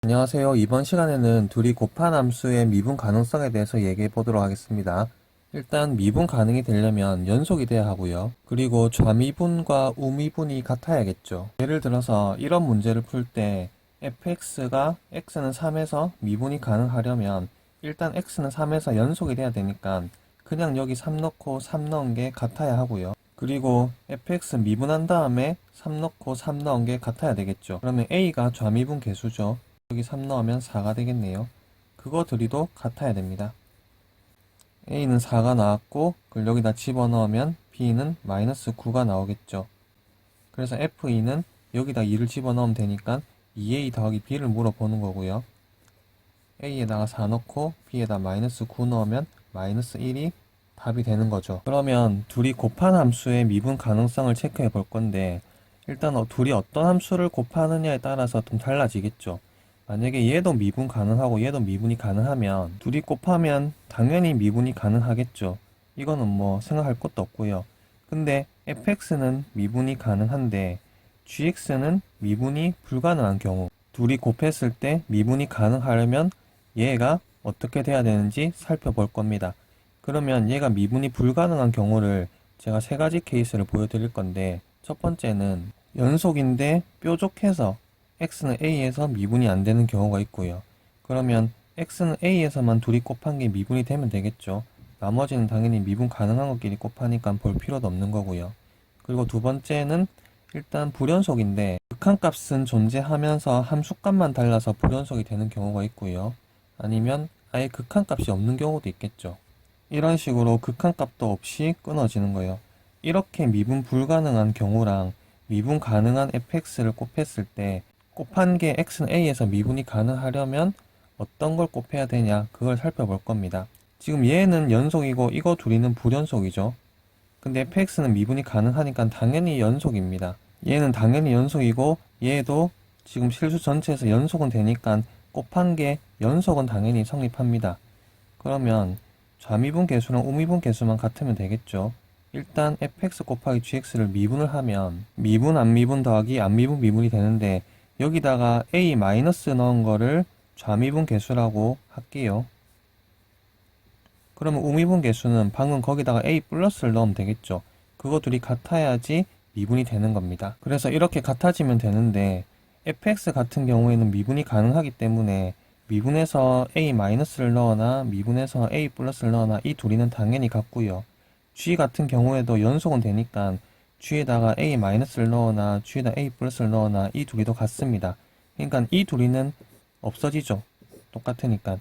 안녕하세요. 이번 시간에는 둘이 곱한 함수의 미분 가능성에 대해서 얘기해 보도록 하겠습니다. 일단 미분 가능이 되려면 연속이 돼야 하고요. 그리고 좌미분과 우미분이 같아야겠죠. 예를 들어서 이런 문제를 풀 때 fx가 x는 3에서 미분이 가능하려면 일단 x는 3에서 연속이 돼야 되니까 그냥 여기 3 넣고 3 넣은 게 같아야 하고요. 그리고 fx 미분한 다음에 3 넣고 3 넣은 게 같아야 되겠죠. 그러면 a가 좌미분 계수죠. 여기 3 넣으면 4가 되겠네요. 그거 둘이도 같아야 됩니다. A는 4가 나왔고 그걸 여기다 집어넣으면 B는 마이너스 9가 나오겠죠. 그래서 F2는 여기다 2를 집어넣으면 되니까 2A 더하기 B를 물어보는 거고요. A에다가 4 넣고 B에다 마이너스 9 넣으면 마이너스 1이 답이 되는 거죠. 그러면 둘이 곱한 함수의 미분 가능성을 체크해 볼 건데 일단 둘이 어떤 함수를 곱하느냐에 따라서 좀 달라지겠죠. 만약에 얘도 미분 가능하고 얘도 미분이 가능하면 둘이 곱하면 당연히 미분이 가능하겠죠. 이거는 뭐 생각할 것도 없고요. 근데 fx는 미분이 가능한데 gx는 미분이 불가능한 경우 둘이 곱했을 때 미분이 가능하려면 얘가 어떻게 돼야 되는지 살펴볼 겁니다. 그러면 얘가 미분이 불가능한 경우를 제가 세 가지 케이스를 보여드릴 건데 첫 번째는 연속인데 뾰족해서 x는 a에서 미분이 안 되는 경우가 있고요. 그러면 x는 a에서만 둘이 곱한 게 미분이 되면 되겠죠. 나머지는 당연히 미분 가능한 것끼리 곱하니까 볼 필요도 없는 거고요. 그리고 두 번째는 일단 불연속인데 극한값은 존재하면서 함수값만 달라서 불연속이 되는 경우가 있고요. 아니면 아예 극한값이 없는 경우도 있겠죠. 이런 식으로 극한값도 없이 끊어지는 거예요. 이렇게 미분 불가능한 경우랑 미분 가능한 fx를 곱했을 때 곱한 게 x는 a에서 미분이 가능하려면 어떤 걸 곱해야 되냐 그걸 살펴볼 겁니다. 지금 얘는 연속이고 이거 둘이는 불연속이죠. 근데 fx는 미분이 가능하니까 당연히 연속입니다. 얘는 당연히 연속이고 얘도 지금 실수 전체에서 연속은 되니까 곱한 게 연속은 당연히 성립합니다. 그러면 좌미분 계수랑 우미분 계수만 같으면 되겠죠. 일단 fx 곱하기 gx를 미분을 하면 미분 안미분 더하기 안미분 미분이 되는데 여기다가 a 마이너스 넣은 거를 좌미분 계수라고 할게요. 그러면 우미분 계수는 방금 거기다가 a 플러스를 넣으면 되겠죠. 그거 둘이 같아야지 미분이 되는 겁니다. 그래서 이렇게 같아지면 되는데 fx 같은 경우에는 미분이 가능하기 때문에 미분에서 a 마이너스를 넣거나 미분에서 a 플러스를 넣거나 이 둘이는 당연히 같고요. g 같은 경우에도 연속은 되니까 g에다가 a 마이너스를 넣거나 g에다 a 플러스를 넣거나 이 둘이도 같습니다. 그러니까 이 둘이는 없어지죠. 똑같으니까.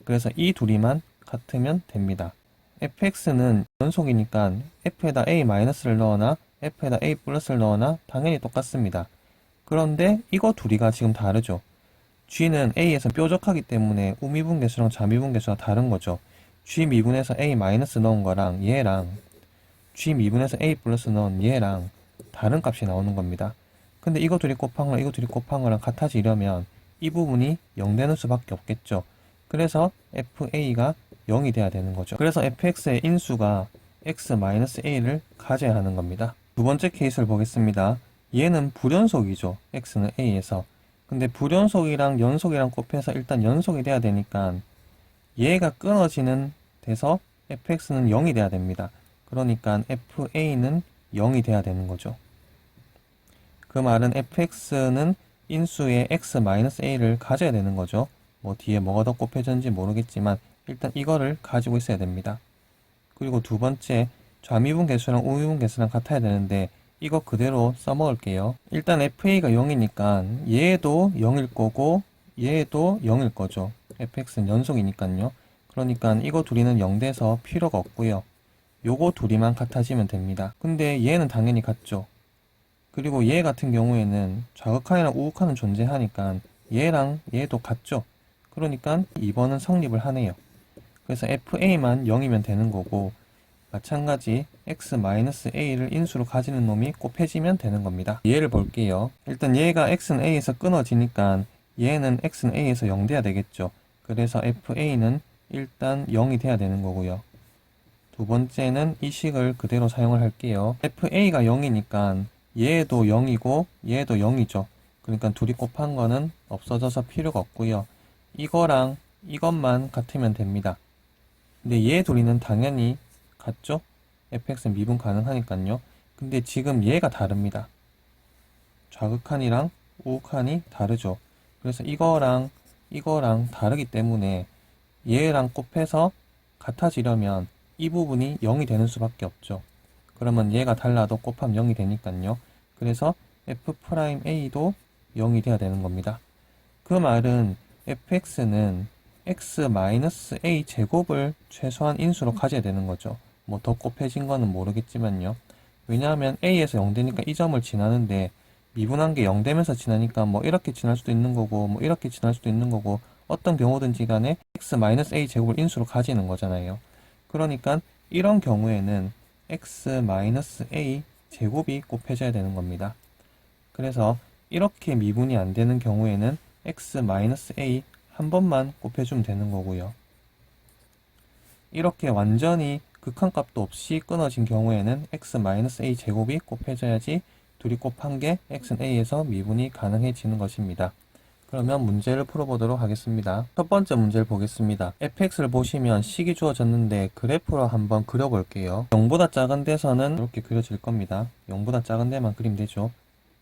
그래서 이 둘이만 같으면 됩니다. fx는 연속이니까 f에다 a 마이너스를 넣거나 f에다 a 플러스를 넣거나 당연히 똑같습니다. 그런데 이거 둘이가 지금 다르죠. g는 a에서 뾰족하기 때문에 우미분 계수랑 좌미분 계수가 다른 거죠. g 미분에서 a 마이너스 넣은 거랑 얘랑 g 미분에서 a 플러스 넣은 얘랑 다른 값이 나오는 겁니다. 근데 이거 둘이 곱한 거랑 이거 둘이 곱한 거랑 같아지려면 이 부분이 0 되는 수밖에 없겠죠. 그래서 fa가 0이 돼야 되는 거죠. 그래서 fx의 인수가 x-a를 가져야 하는 겁니다. 두 번째 케이스를 보겠습니다. 얘는 불연속이죠. x는 a에서. 근데 불연속이랑 연속이랑 곱해서 일단 연속이 돼야 되니까 얘가 끊어지는 데서 fx는 0이 돼야 됩니다. 그러니까 fa는 0이 돼야 되는 거죠. 그 말은 fx는 인수의 x-a를 가져야 되는 거죠. 뭐 뒤에 뭐가 더 곱해졌는지 모르겠지만 일단 이거를 가지고 있어야 됩니다. 그리고 두 번째 좌미분 계수랑 우미분 계수랑 같아야 되는데 이거 그대로 써먹을게요. 일단 fa가 0이니까 얘도 0일 거고 얘도 0일 거죠. fx는 연속이니까요. 그러니까 이거 둘이는 0 돼서 필요가 없고요. 요거 둘이만 같아지면 됩니다. 근데 얘는 당연히 같죠. 그리고 얘 같은 경우에는 좌극한이랑 우극한은 존재하니까 얘랑 얘도 같죠. 그러니까 2번은 성립을 하네요. 그래서 fa만 0이면 되는 거고 마찬가지 x-a를 인수로 가지는 놈이 곱해지면 되는 겁니다. 얘를 볼게요. 일단 얘가 x는 a에서 끊어지니까 얘는 x는 a에서 0 돼야 되겠죠. 그래서 fa는 일단 0이 돼야 되는 거고요. 두 번째는 이 식을 그대로 사용을 할게요. fa가 0이니까 얘도 0이고 얘도 0이죠. 그러니까 둘이 곱한 거는 없어져서 필요가 없고요. 이거랑 이것만 같으면 됩니다. 근데 얘 둘이는 당연히 같죠? fx는 미분 가능하니까요. 근데 지금 얘가 다릅니다. 좌극한이랑 우극한이 다르죠. 그래서 이거랑 다르기 때문에 얘랑 곱해서 같아지려면 이 부분이 0이 되는 수밖에 없죠. 그러면 얘가 달라도 곱하면 0이 되니까요. 그래서 f'A도 0이 돼야 되는 겁니다. 그 말은 fx는 x-a 제곱을 최소한 인수로 가져야 되는 거죠. 뭐 더 곱해진 거는 모르겠지만요. 왜냐하면 a에서 0 되니까 이 점을 지나는데 미분한 게 0 되면서 지나니까 뭐 이렇게 지날 수도 있는 거고 뭐 이렇게 지날 수도 있는 거고 어떤 경우든지 간에 x-a 제곱을 인수로 가지는 거잖아요. 그러니까 이런 경우에는 x-a 제곱이 곱해져야 되는 겁니다. 그래서 이렇게 미분이 안 되는 경우에는 x-a 한 번만 곱해주면 되는 거고요. 이렇게 완전히 극한값도 없이 끊어진 경우에는 x-a 제곱이 곱해져야지 둘이 곱한 게 x는 a에서 미분이 가능해지는 것입니다. 그러면 문제를 풀어보도록 하겠습니다. 첫 번째 문제를 보겠습니다. fx를 보시면 식이 주어졌는데 그래프로 한번 그려볼게요. 0보다 작은 데서는 이렇게 그려질 겁니다. 0보다 작은 데만 그리면 되죠.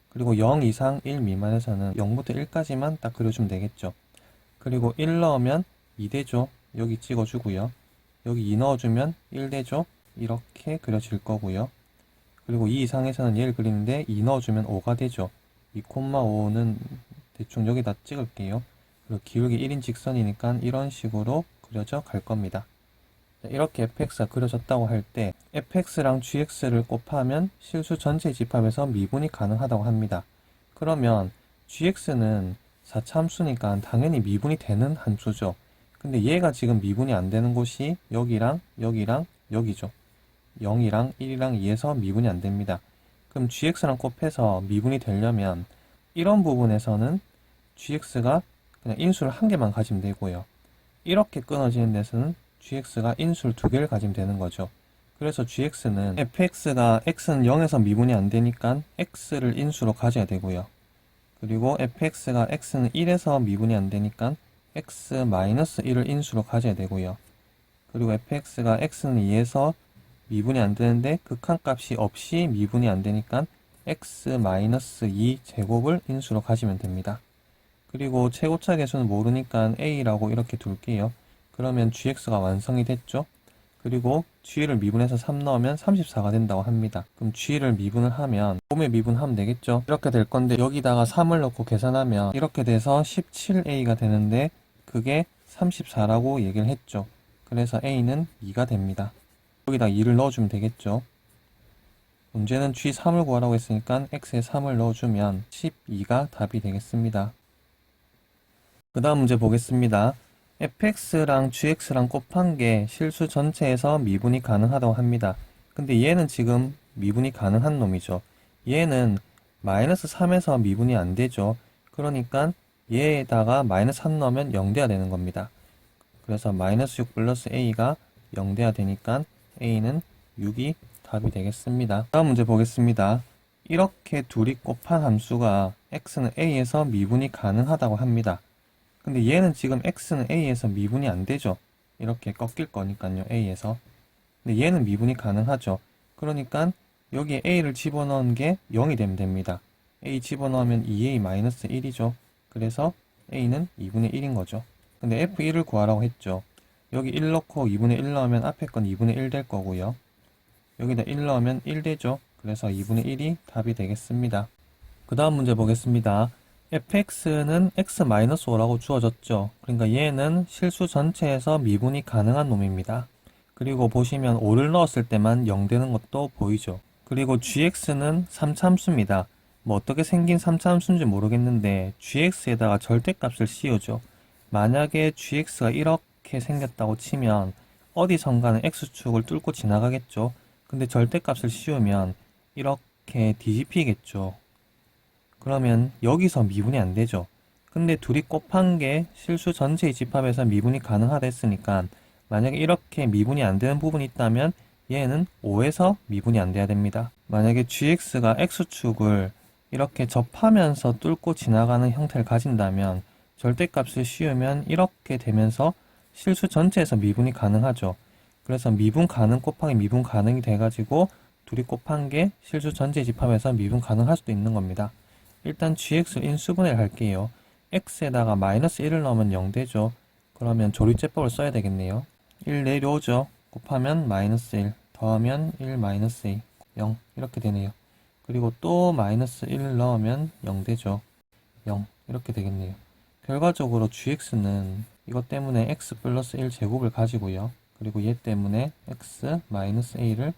그리고 0 이상 1 미만에서는 0부터 1까지만 딱 그려주면 되겠죠. 그리고 1 넣으면 2 되죠. 여기 찍어주고요. 여기 2 넣어주면 1 되죠. 이렇게 그려질 거고요. 그리고 2 이상에서는 얘를 그리는데 2 넣어주면 5가 되죠. 2,5는 대충 여기다 찍을게요. 그리고 기울기 1인 직선이니까 이런 식으로 그려져 갈 겁니다. 이렇게 fx가 그려졌다고 할 때 fx랑 gx를 곱하면 실수 전체 집합에서 미분이 가능하다고 합니다. 그러면 gx는 4차함수니까 당연히 미분이 되는 함수죠. 근데 얘가 지금 미분이 안 되는 곳이 여기랑 여기랑 여기죠. 0이랑 1이랑 2에서 미분이 안 됩니다. 그럼 gx랑 곱해서 미분이 되려면 이런 부분에서는 gx가 그냥 인수를 한 개만 가지면 되고요. 이렇게 끊어지는 데서는 gx가 인수를 두 개를 가지면 되는 거죠. 그래서 gx는 fx가 x는 0에서 미분이 안 되니까 x를 인수로 가져야 되고요. 그리고 fx가 x는 1에서 미분이 안 되니까 x-1을 인수로 가져야 되고요. 그리고 fx가 x는 2에서 미분이 안 되는데 극한값이 없이 미분이 안 되니까 x-2 제곱을 인수로 가지면 됩니다. 그리고 최고차 계수는 모르니까 a라고 이렇게 둘게요. 그러면 gx가 완성이 됐죠. 그리고 g를 미분해서 3 넣으면 34가 된다고 합니다. 그럼 g를 미분을 하면 홈에 미분하면 되겠죠. 이렇게 될 건데 여기다가 3을 넣고 계산하면 이렇게 돼서 17a가 되는데 그게 34라고 얘기를 했죠. 그래서 a는 2가 됩니다. 여기다 2를 넣어주면 되겠죠. 문제는 g3을 구하라고 했으니까 x에 3을 넣어주면 12가 답이 되겠습니다. 그 다음 문제 보겠습니다. fx랑 gx랑 곱한 게 실수 전체에서 미분이 가능하다고 합니다. 근데 얘는 지금 미분이 가능한 놈이죠. 얘는 마이너스 3에서 미분이 안 되죠. 그러니까 얘에다가 마이너스 3 넣으면 0 돼야 되는 겁니다. 그래서 마이너스 6 플러스 a가 0 돼야 되니까 a는 6이 답이 되겠습니다. 다음 문제 보겠습니다. 이렇게 둘이 곱한 함수가 x는 a에서 미분이 가능하다고 합니다. 근데 얘는 지금 x는 a에서 미분이 안 되죠. 이렇게 꺾일 거니까요. a에서. 근데 얘는 미분이 가능하죠. 그러니까 여기에 a를 집어넣은 게 0이 되면 됩니다. a 집어넣으면 2a-1이죠. 그래서 a는 2분의 1인 거죠. 근데 f1을 구하라고 했죠. 여기 1 넣고 2분의 1 넣으면 앞에 건 2분의 1 될 거고요. 여기다 1 넣으면 1 되죠. 그래서 2분의 1이 답이 되겠습니다. 그 다음 문제 보겠습니다. fx는 x-5라고 주어졌죠. 그러니까 얘는 실수 전체에서 미분이 가능한 놈입니다. 그리고 보시면 5를 넣었을 때만 0 되는 것도 보이죠. 그리고 gx는 3차함수입니다. 뭐 어떻게 생긴 3차함수인지 모르겠는데 gx에다가 절대값을 씌우죠. 만약에 gx가 이렇게 생겼다고 치면 어디선가는 x축을 뚫고 지나가겠죠. 근데 절대값을 씌우면 이렇게 뒤집히겠죠. 그러면 여기서 미분이 안 되죠. 근데 둘이 곱한 게 실수 전체의 집합에서 미분이 가능하다 했으니까 만약에 이렇게 미분이 안 되는 부분이 있다면 얘는 5에서 미분이 안 돼야 됩니다. 만약에 gx가 x축을 이렇게 접하면서 뚫고 지나가는 형태를 가진다면 절대값을 씌우면 이렇게 되면서 실수 전체에서 미분이 가능하죠. 그래서 미분 가능 곱하기 미분 가능이 돼가지고 둘이 곱한 게 실수 전체 집합에서 미분 가능할 수도 있는 겁니다. 일단 gx를 인수분해를 할게요. x에다가 마이너스 1을 넣으면 0 되죠. 그러면 조립제법을 써야 되겠네요. 1 내려오죠. 곱하면 마이너스 1, 더하면 1 마이너스 2, 0 이렇게 되네요. 그리고 또 마이너스 1을 넣으면 0 되죠. 0 이렇게 되겠네요. 결과적으로 gx는 이것 때문에 x 플러스 1 제곱을 가지고요. 그리고 얘 때문에 x 마이너스 a를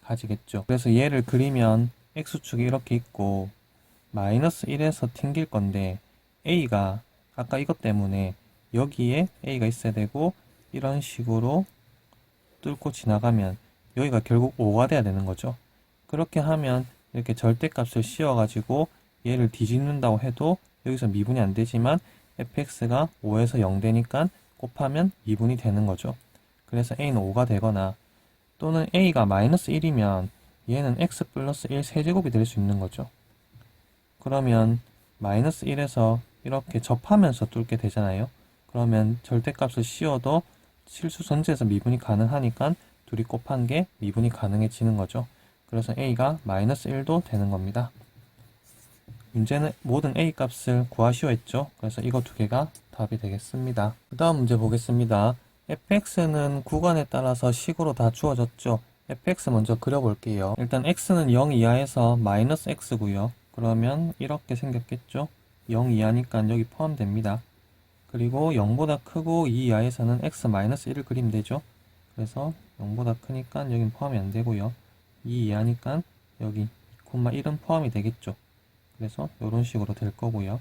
가지겠죠. 그래서 얘를 그리면 x축이 이렇게 있고 마이너스 1에서 튕길 건데 a가 아까 이것 때문에 여기에 a가 있어야 되고 이런 식으로 뚫고 지나가면 여기가 결국 5가 돼야 되는 거죠. 그렇게 하면 이렇게 절대값을 씌워가지고 얘를 뒤집는다고 해도 여기서 미분이 안 되지만 fx가 5에서 0 되니까 곱하면 미분이 되는 거죠. 그래서 a는 5가 되거나 또는 a가 마이너스 1이면 얘는 x 플러스 1 세제곱이 될 수 있는 거죠. 그러면 마이너스 1에서 이렇게 접하면서 뚫게 되잖아요. 그러면 절대값을 씌워도 실수 전체에서 미분이 가능하니까 둘이 곱한 게 미분이 가능해지는 거죠. 그래서 a가 마이너스 1도 되는 겁니다. 문제는 모든 a 값을 구하시오 했죠. 그래서 이거 두 개가 답이 되겠습니다. 그 다음 문제 보겠습니다. fx는 구간에 따라서 식으로 다 주어졌죠. fx 먼저 그려볼게요. 일단 x는 0 이하에서 마이너스 x고요. 그러면 이렇게 생겼겠죠. 0 이하니까 여기 포함됩니다. 그리고 0보다 크고 2 이하에서는 x 마이너스 1을 그리면 되죠. 그래서 0보다 크니까 여긴 포함이 안 되고요. 2 이하니까 여기 2,1은 포함이 되겠죠. 그래서 이런 식으로 될 거고요.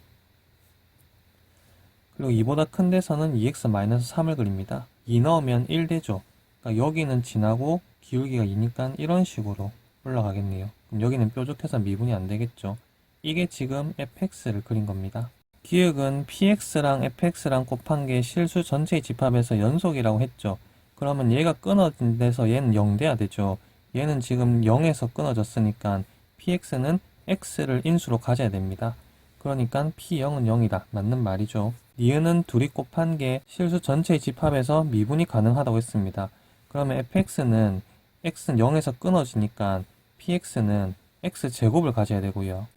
그리고 2보다 큰 데서는 2x-3을 그립니다. 2 넣으면 1 되죠. 그러니까 여기는 지나고 기울기가 2니까 이런 식으로 올라가겠네요. 그럼 여기는 뾰족해서 미분이 안 되겠죠. 이게 지금 fx를 그린 겁니다. 기억은 px랑 fx랑 곱한 게 실수 전체의 집합에서 연속이라고 했죠. 그러면 얘가 끊어진 데서 얘는 0 돼야 되죠. 얘는 지금 0에서 끊어졌으니까 px는 x를 인수로 가져야 됩니다. 그러니까 p0은 0이다. 맞는 말이죠. 니은은 둘이 곱한 게 실수 전체의 집합에서 미분이 가능하다고 했습니다. 그러면 fx는 x는 0에서 끊어지니까 px는 x제곱을 가져야 되고요.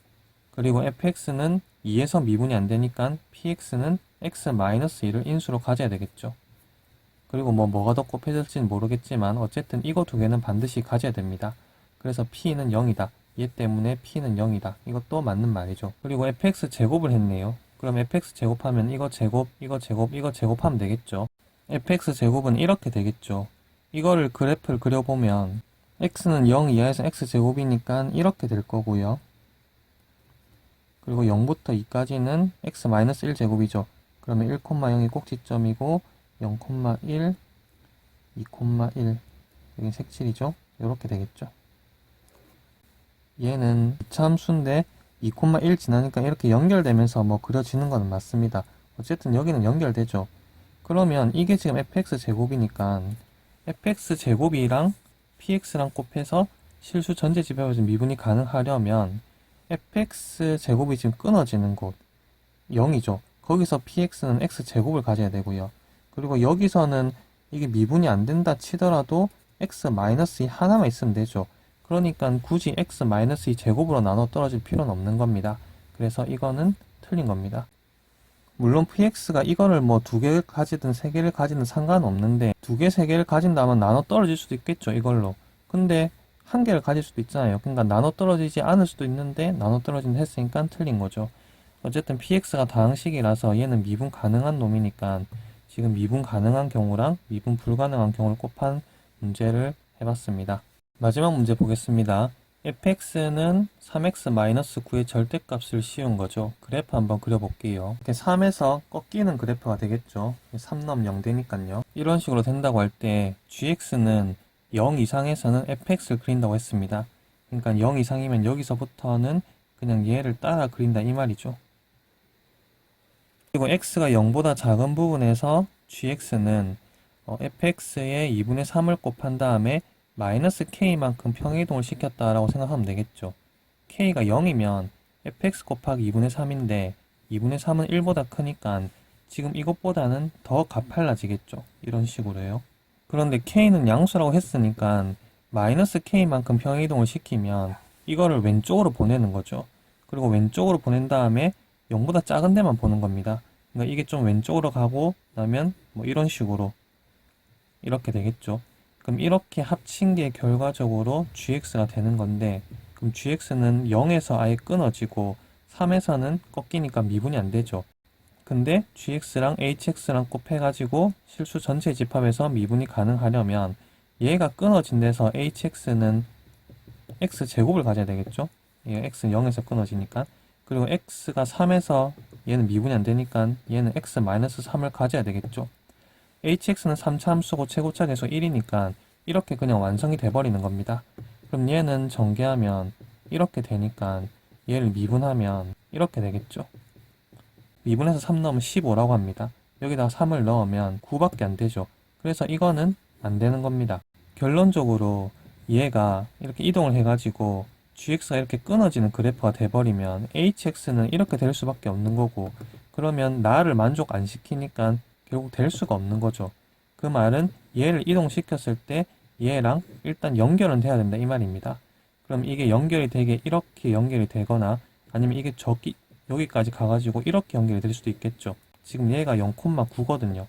그리고 fx는 2에서 미분이 안 되니까 px는 x-1을 인수로 가져야 되겠죠. 그리고 뭐가 더 곱해질지는 모르겠지만 어쨌든 이거 두 개는 반드시 가져야 됩니다. 그래서 p는 0이다. 얘 때문에 p는 0이다. 이것도 맞는 말이죠. 그리고 fx 제곱을 했네요. 그럼 fx 제곱하면 이거 제곱, 이거 제곱, 이거 제곱하면 되겠죠. fx 제곱은 이렇게 되겠죠. 이거를 그래프를 그려보면 x는 0 이하에서 x제곱이니까 이렇게 될 거고요. 그리고 0부터 2까지는 x-1 제곱이죠. 그러면 1,0이 꼭지점이고 0,1, 2,1 여기 색칠이죠. 이렇게 되겠죠. 얘는 이차함수인데 2,1 지나니까 이렇게 연결되면서 뭐 그려지는 건 맞습니다. 어쨌든 여기는 연결되죠. 그러면 이게 지금 fx 제곱이니까 fx 제곱이랑 px랑 곱해서 실수 전체 집합에서 미분이 가능하려면 fx 제곱이 지금 끊어지는 곳 0이죠. 거기서 px는 x 제곱을 가져야 되고요. 그리고 여기서는 이게 미분이 안 된다 치더라도 x-2 하나만 있으면 되죠. 그러니까 굳이 x-2 제곱으로 나눠 떨어질 필요는 없는 겁니다. 그래서 이거는 틀린 겁니다. 물론 px가 이거를 뭐 2개를 가지든 3개를 가지든 상관없는데 2개, 3개를 가진다면 나눠 떨어질 수도 있겠죠, 이걸로. 근데 1개를 가질 수도 있잖아요. 그러니까 나눠 떨어지지 않을 수도 있는데 나눠 떨어진다 했으니까 틀린 거죠. 어쨌든 px가 다항식이라서 얘는 미분 가능한 놈이니까 지금 미분 가능한 경우랑 미분 불가능한 경우를 곱한 문제를 해봤습니다. 마지막 문제 보겠습니다. fx는 3x-9의 절대값을 씌운 거죠. 그래프 한번 그려볼게요. 이렇게 3에서 꺾이는 그래프가 되겠죠. 3 넣으면 0 되니까요. 이런 식으로 된다고 할 때 gx는 0 이상에서는 fx를 그린다고 했습니다. 그러니까 0 이상이면 여기서부터는 그냥 얘를 따라 그린다 이 말이죠. 그리고 x가 0보다 작은 부분에서 gx는 fx의 2분의 3을 곱한 다음에 마이너스 k만큼 평행이동을 시켰다라고 생각하면 되겠죠. k가 0이면 fx 곱하기 2분의 3인데 2분의 3은 1보다 크니까 지금 이것보다는 더 가팔라지겠죠. 이런 식으로요. 그런데 K는 양수라고 했으니까 마이너스 K만큼 평행이동을 시키면 이거를 왼쪽으로 보내는 거죠. 그리고 왼쪽으로 보낸 다음에 0보다 작은 데만 보는 겁니다. 그러니까 이게 좀 왼쪽으로 가고 나면 뭐 이런 식으로 이렇게 되겠죠. 그럼 이렇게 합친 게 결과적으로 gx가 되는 건데, 그럼 gx는 0에서 아예 끊어지고 3에서는 꺾이니까 미분이 안 되죠. 근데 gx랑 hx랑 곱해가지고 실수 전체 집합에서 미분이 가능하려면 얘가 끊어진 데서 hx는 x제곱을 가져야 되겠죠. 얘 x는 0에서 끊어지니까. 그리고 x가 3에서 얘는 미분이 안 되니까 얘는 x-3을 가져야 되겠죠. hx는 3차 함수고 최고차 계수 1이니까 이렇게 그냥 완성이 돼버리는 겁니다. 그럼 얘는 전개하면 이렇게 되니까 얘를 미분하면 이렇게 되겠죠. 미분해서 3 넣으면 15라고 합니다. 여기다가 3을 넣으면 9밖에 안 되죠. 그래서 이거는 안 되는 겁니다. 결론적으로 얘가 이렇게 이동을 해가지고 gx가 이렇게 끊어지는 그래프가 돼버리면 hx는 이렇게 될 수밖에 없는 거고, 그러면 나를 만족 안 시키니까 결국 될 수가 없는 거죠. 그 말은 얘를 이동시켰을 때 얘랑 일단 연결은 돼야 된다 이 말입니다. 그럼 이게 연결이 되게 이렇게 연결이 되거나 아니면 이게 여기까지 가가지고 이렇게 연결이 될 수도 있겠죠. 지금 얘가 0,9거든요.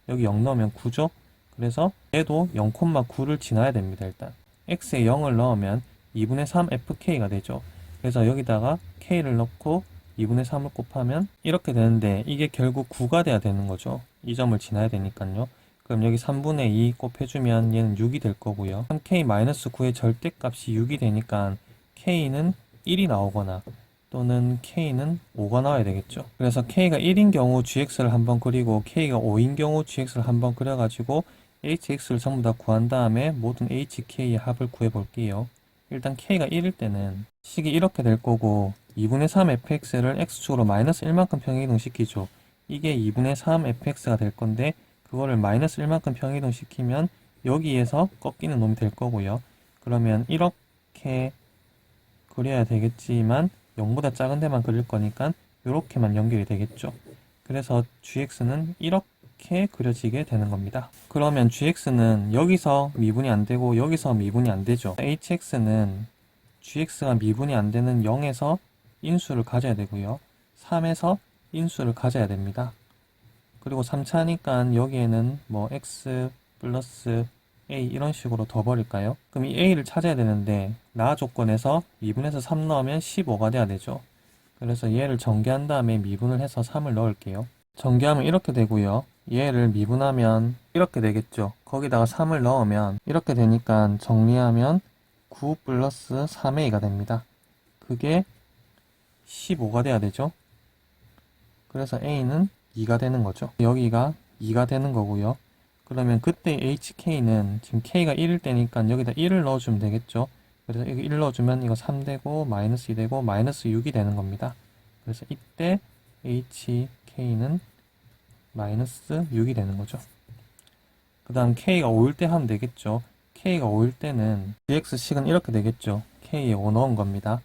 여기 0 넣으면 9죠. 그래서 얘도 0,9를 지나야 됩니다. 일단 x에 0을 넣으면 2분의 3 fk가 되죠. 그래서 여기다가 k를 넣고 2분의 3을 곱하면 이렇게 되는데, 이게 결국 9가 돼야 되는 거죠. 이 점을 지나야 되니까요. 그럼 여기 3분의 2 곱해주면 얘는 6이 될 거고요. 3k-9의 절대값이 6이 되니까 k는 1이 나오거나 또는 k는 5가 나와야 되겠죠. 그래서 k가 1인 경우 gx를 한번 그리고 k가 5인 경우 gx를 한번 그려가지고 hx를 전부 다 구한 다음에 모든 hk의 합을 구해 볼게요. 일단 k가 1일 때는 식이 이렇게 될 거고 2분의 3 fx를 x축으로 마이너스 1만큼 평행이동 시키죠. 이게 2분의 3 fx가 될 건데, 그거를 마이너스 1만큼 평행이동 시키면 여기에서 꺾이는 놈이 될 거고요. 그러면 이렇게 그려야 되겠지만 0보다 작은 데만 그릴 거니까 이렇게만 연결이 되겠죠. 그래서 gx는 이렇게 그려지게 되는 겁니다. 그러면 gx는 여기서 미분이 안 되고 여기서 미분이 안 되죠. hx는 gx가 미분이 안 되는 0에서 인수를 가져야 되고요. 3에서 인수를 가져야 됩니다. 그리고 3차니까 여기에는 뭐 x 플러스 a 이런 식으로 더 버릴까요? 그럼 이 a를 찾아야 되는데 나 조건에서 미분해서 3 넣으면 15가 돼야 되죠. 그래서 얘를 전개한 다음에 미분을 해서 3을 넣을게요. 전개하면 이렇게 되고요. 얘를 미분하면 이렇게 되겠죠. 거기다가 3을 넣으면 이렇게 되니까 정리하면 9 플러스 3a가 됩니다. 그게 15가 돼야 되죠. 그래서 a는 2가 되는 거죠. 여기가 2가 되는 거고요. 그러면 그때 hk는 지금 k가 1일 때니까 여기다 1을 넣어주면 되겠죠. 그래서 여기 1 넣어주면 이거 3 되고 마이너스 2 되고 마이너스 6이 되는 겁니다. 그래서 이때 hk는 마이너스 6이 되는 거죠. 그 다음 k가 5일 때 하면 되겠죠. k가 5일 때는 gx식은 이렇게 되겠죠. k에 5 넣은 겁니다.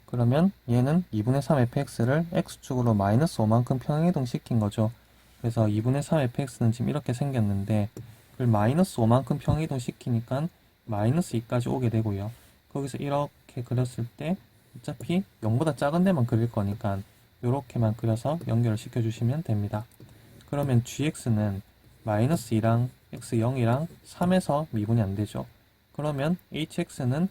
그러면 얘는 2분의 3 fx를 x축으로 마이너스 5만큼 평행이동 시킨 거죠. 그래서 2분의 3 fx는 지금 이렇게 생겼는데 그걸 마이너스 5만큼 평행이동 시키니까 마이너스 2까지 오게 되고요. 거기서 이렇게 그렸을 때 어차피 0보다 작은 데만 그릴 거니까 이렇게만 그려서 연결을 시켜주시면 됩니다. 그러면 gx는 마이너스 2랑 x0이랑 3에서 미분이 안 되죠. 그러면 hx는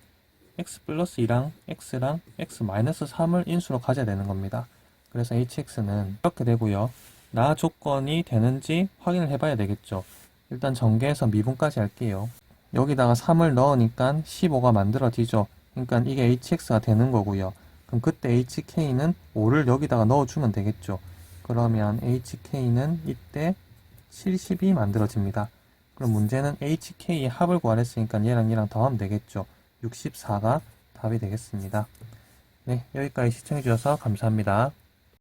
x 플러스 2랑 x랑 x 마이너스 3을 인수로 가져야 되는 겁니다. 그래서 hx는 이렇게 되고요. 나 조건이 되는지 확인을 해봐야 되겠죠. 일단 전개해서 미분까지 할게요. 여기다가 3을 넣으니까 15가 만들어지죠. 그러니까 이게 hx가 되는 거고요. 그럼 그때 hk는 5를 여기다가 넣어주면 되겠죠. 그러면 hk는 이때 70이 만들어집니다. 그럼 문제는 hk의 합을 구하랬으니까 얘랑 더하면 되겠죠. 64가 답이 되겠습니다. 네, 여기까지 시청해주셔서 감사합니다.